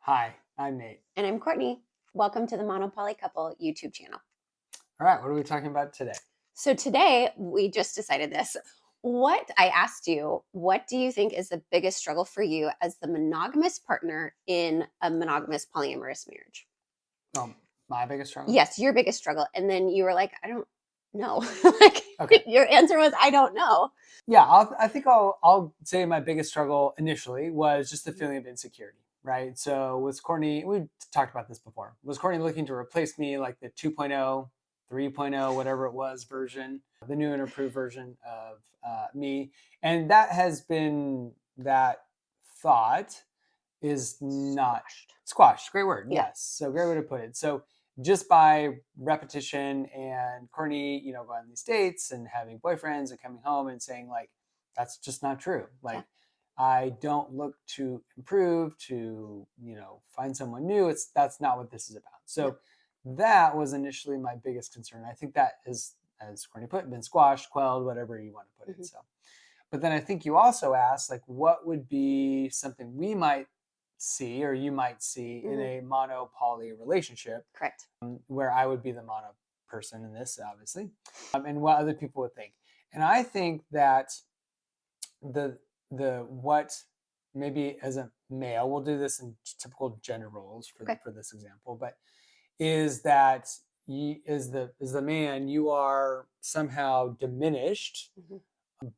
Hi, I'm Nate. And I'm Courtney. Welcome to the MonoPoly Couple YouTube channel. All right, what are we talking about today? So today we just decided this. I asked you, what do you think is the biggest struggle for you as the monogamous partner in a monogamous polyamorous marriage? My biggest struggle? Yes, your biggest struggle. And then you were like, I don't know. Like Okay. your answer was, I don't know. Yeah, I think I'll say my biggest struggle initially was just the feeling of insecurity, right? So was Courtney, we talked about this before. Was Courtney looking to replace me like the 2.0, 3.0, whatever it was version, the new and improved version of me? And that has been, that thought is not squashed. Great word. Yeah. Yes. So great way to put it. So just by repetition and Courtney, going on these dates and having boyfriends and coming home and saying like, that's just not true. Like, I don't look to improve, to, find someone new. That's not what this is about. So that was initially my biggest concern. I think that is, as Courtney put, been squashed, quelled, whatever you want to put it. So, but then I think you also asked like, what would be something we might see or you might see in a mono-poly relationship. Correct. Where I would be the mono person in this, obviously, and what other people would think. And I think that the what maybe as a male, we'll do this in typical gender roles for this example, but is that is the man, you are somehow diminished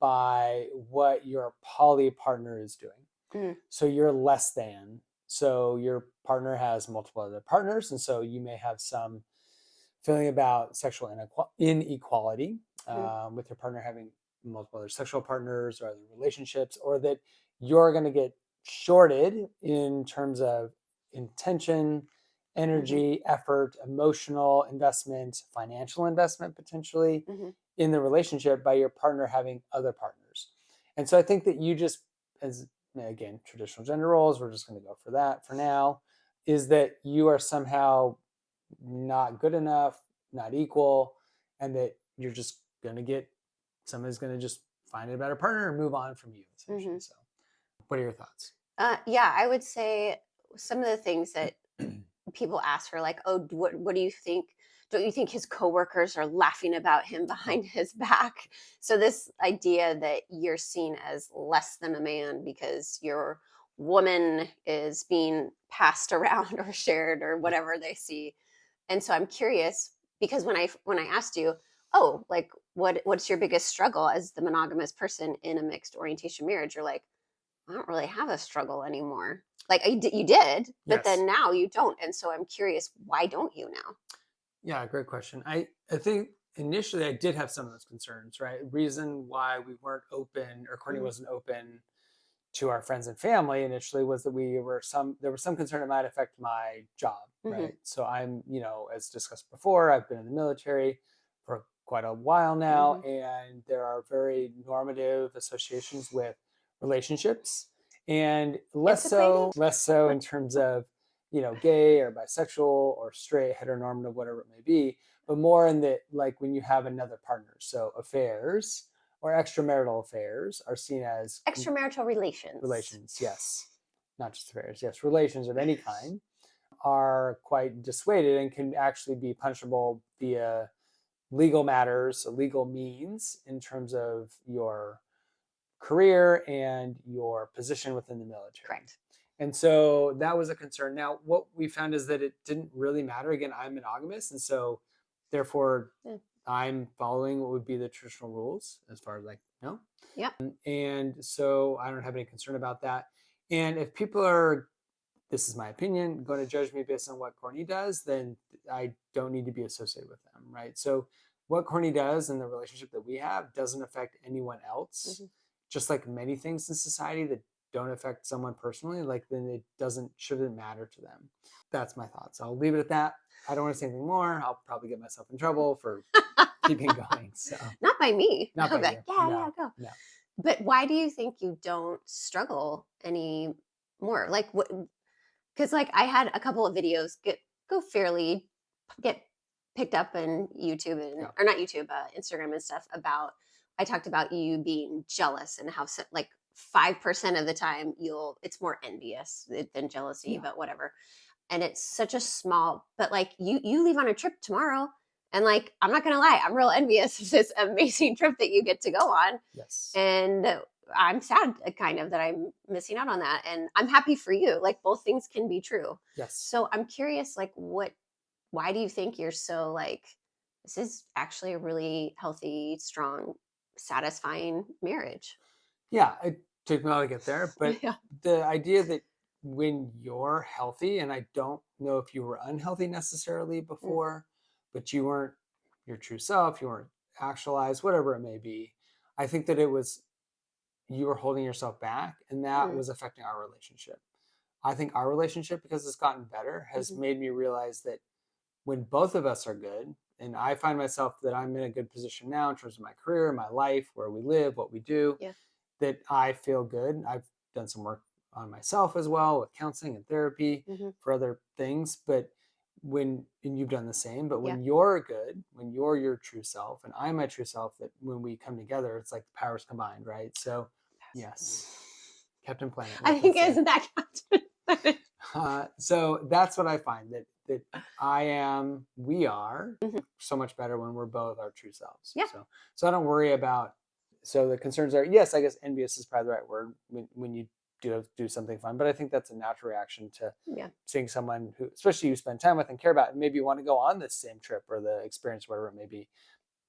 by what your poly partner is doing. So you're less than. So your partner has multiple other partners, and so you may have some feeling about sexual inequality with your partner having multiple other sexual partners or other relationships, or that you're going to get shorted in terms of intention, energy, effort, emotional investment, financial investment potentially in the relationship by your partner having other partners. And so I think that you just, as again, traditional gender roles, we're just going to go for that for now, is that you are somehow not good enough, not equal, and that you're just going to get, somebody's going to just find a better partner and move on from you, essentially. So what are your thoughts? Yeah, I would say some of the things that people ask her, like, oh, what do you think? Don't you think his coworkers are laughing about him behind his back? So this idea that you're seen as less than a man because your woman is being passed around or shared or whatever they see. And so I'm curious because when I asked you, oh, like what's your biggest struggle as the monogamous person in a mixed orientation marriage? You're like, I don't really have a struggle anymore. Like you did, but then now you don't. And so I'm curious, why don't you now? Yeah, great question. I think initially I did have some of those concerns, right? Reason why we weren't open, or Courtney wasn't open to our friends and family initially, was that there was some concern it might affect my job, right? So I'm, as discussed before, I've been in the military for quite a while now, and there are very normative associations with relationships, and less so in terms of gay or bisexual or straight, heteronormative, whatever it may be, but more in that, like, when you have another partner. So affairs or extramarital affairs are seen as extramarital relations. Relations, yes. Not just affairs, yes. Relations of any kind are quite dissuaded and can actually be punishable via legal matters, legal means in terms of your career and your position within the military. Correct. And so that was a concern. Now, what we found is that it didn't really matter. Again, I'm monogamous, and so therefore I'm following what would be the traditional rules as far as like, no. Yeah. And so I don't have any concern about that. And if people are, this is my opinion, going to judge me based on what Courtney does, then I don't need to be associated with them, right? So what Courtney does in the relationship that we have doesn't affect anyone else. Just like many things in society that don't affect someone personally, like, then it shouldn't matter to them. That's my thoughts. I'll leave it at that. I don't want to say anything more. I'll probably get myself in trouble for keeping going. So not by me. Not by you. Yeah, go. No. But why do you think you don't struggle any more? Like what? Because like I had a couple of videos get picked up in YouTube or not YouTube, Instagram and stuff about. I talked about you being jealous and how like 5% of the time it's more envious than jealousy, Yeah. but whatever. And it's such a small, but like you leave on a trip tomorrow, and like I'm not gonna lie, I'm real envious of this amazing trip that you get to go on. Yes. And I'm sad kind of that I'm missing out on that, and I'm happy for you. Like both things can be true. Yes. So I'm curious, like why do you think you're so like, this is actually a really healthy, strong, satisfying marriage? Yeah, it took me a while to get there, but Yeah. the idea that when you're healthy, and I don't know if you were unhealthy necessarily Mm, before, but you weren't your true self, you weren't actualized, whatever it may be. I think that it was you were holding yourself back, and that mm, was affecting our relationship. I think our relationship, because it's gotten better, has mhm, made me realize that when both of us are good, and I find myself that I'm in a good position now in terms of my career, my life, where we live, what we do, yeah. that I feel good. I've done some work on myself as well with counseling and therapy Hmm. for other things. But and you've done the same, but Yeah. when you're good, when you're your true self and I'm my true self, that when we come together, it's like the powers combined, right? So, yes, Captain Planet, I nothing think said. isn't that So that's what I find that we are Mhm. so much better when we're both our true selves. Yeah. So I don't worry about. So the concerns are, yes, I guess envious is probably the right word when you do something fun, but I think that's a natural reaction to Yeah. seeing someone who, especially you spend time with and care about, and maybe you want to go on this same trip or the experience, whatever it may be.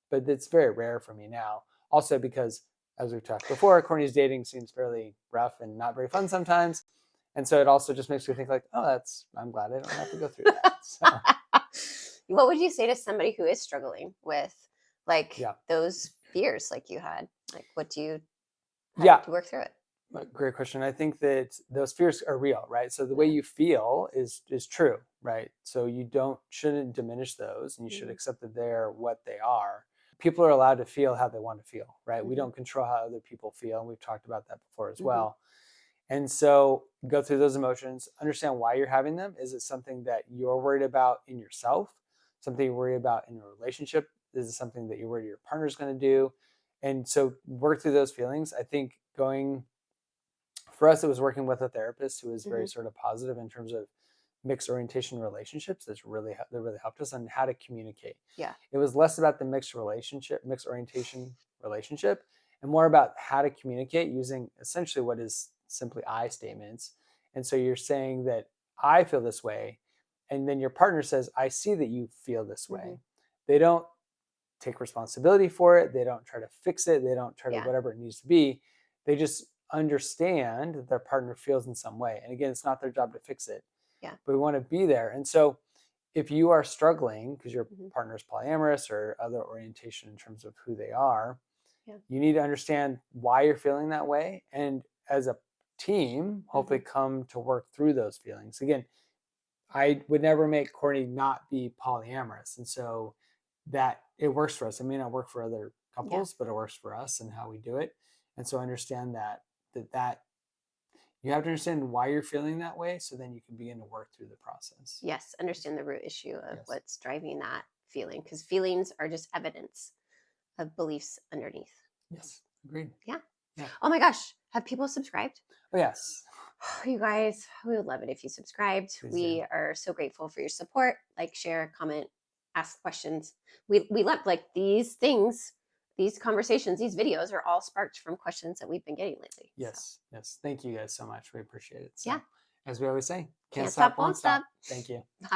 But it's very rare for me now. Also because, as we've talked before, Courtney's dating seems fairly rough and not very fun sometimes. And so it also just makes me think like, oh, I'm glad I don't have to go through that. So What would you say to somebody who is struggling with like yeah. those fears like you had? Like how Yeah. did you work through it? Great question. I think that those fears are real, right? So the way Yeah. you feel is true, right? So you shouldn't diminish those, and you should Mhm. accept that they're what they are. People are allowed to feel how they want to feel, right? We Mhm. don't control how other people feel, and we've talked about that before as Mhm. well. And so go through those emotions, understand why you're having them. Is it something that you're worried about in yourself? Something you're worried about in a relationship? Is it something that you're worried your partner's going to do? And so work through those feelings. I think going for us, it was working with a therapist who was very Mhm. sort of positive in terms of mixed orientation relationships. That really helped us on how to communicate. Yeah. It was less about the mixed orientation relationship, and more about how to communicate using essentially what is simply I statements. And so you're saying that I feel this way, and then your partner says, "I see that you feel this Mhm. way." They don't take responsibility for it. They don't try to fix it. They don't try to Yeah. whatever it needs to be. They just understand that their partner feels in some way. And again, it's not their job to fix it, Yeah. but we want to be there. And so if you are struggling because your Mhm. partner's polyamorous or other orientation in terms of who they are, Yeah. you need to understand why you're feeling that way. And as a team, hopefully Mhm. come to work through those feelings. Again, I would never make Courtney not be polyamorous. And so that it works for us. It may not work for other Yeah. couples, but it works for us and how we do it. And so understand that you have to understand why you're feeling that way so then you can begin to work through the process. Yes. Understand the root issue of Yes. what's driving that feeling, because feelings are just evidence of beliefs underneath. Yes. Agreed. Yeah. Yeah. Oh my gosh. Have people subscribed? Oh yes. You guys, we would love it if you subscribed. Please do. We are so grateful for your support. Like, share, comment, ask questions. We love like these things, these conversations, these videos are all sparked from questions that we've been getting lately. So, Yes. Yes. Thank you guys so much. We appreciate it. So yeah, as we always say, can't can't stop, stop, won't won't stop. stop. Thank you. Bye.